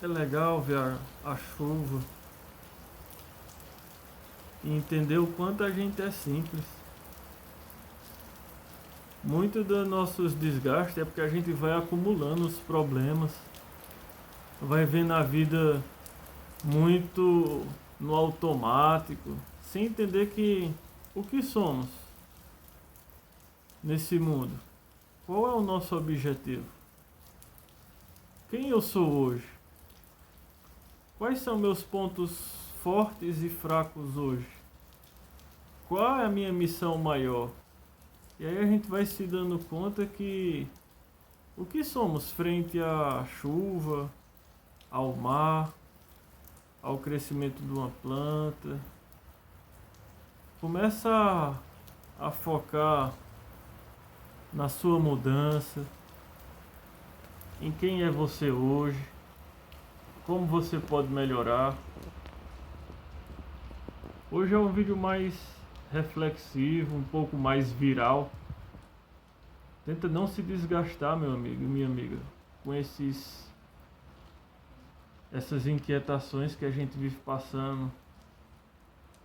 É legal ver a chuva e entender o quanto a gente é simples. Muito dos nossos desgastes é porque a gente vai acumulando os problemas, vai vendo a vida muito no automático, sem entender que o que somos nesse mundo. Qual é o nosso objetivo? Quem eu sou hoje? Quais são meus pontos fortes e fracos hoje? Qual é a minha missão maior? E aí a gente vai se dando conta que o que somos frente à chuva, ao mar, ao crescimento de uma planta. Começa a focar na sua mudança, em quem é você hoje, como você pode melhorar. Hoje é um vídeo mais reflexivo, um pouco mais viral. Tenta não se desgastar, meu amigo e minha amiga, com essas inquietações que a gente vive passando,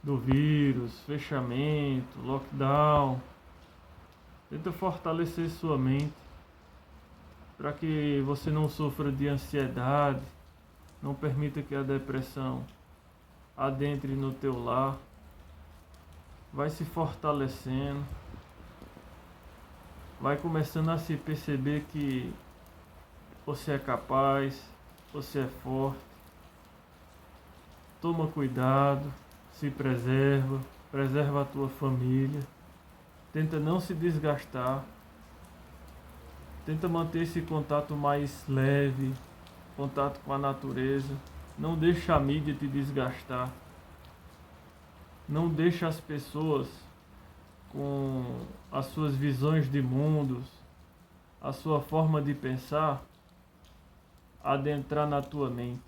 do vírus, fechamento, lockdown. Tenta fortalecer sua mente para que você não sofra de ansiedade, não permita que a depressão adentre no teu lar. Vai se fortalecendo, vai começando a se perceber que você é capaz, você é forte. Toma cuidado, se preserva, preserva a tua família. Tenta não se desgastar. Tenta manter esse contato mais leve, contato com a natureza. Não deixa a mídia te desgastar. Não deixa as pessoas com as suas visões de mundos, a sua forma de pensar, adentrar na tua mente.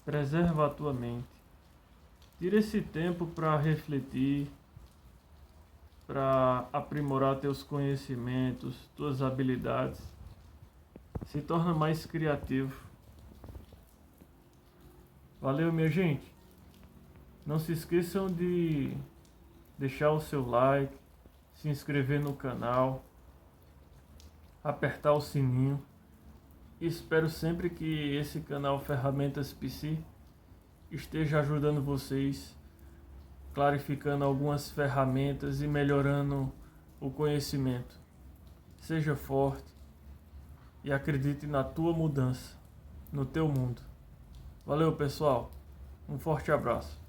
Preserva a tua mente. Tira esse tempo para refletir, para aprimorar teus conhecimentos, tuas habilidades. Se torna mais criativo. Valeu, minha gente. Não se esqueçam de deixar o seu like, se inscrever no canal, apertar o sininho. Espero sempre que esse canal Ferramentas PC esteja ajudando vocês, clarificando algumas ferramentas e melhorando o conhecimento. Seja forte e acredite na tua mudança, no teu mundo. Valeu, pessoal. Um forte abraço.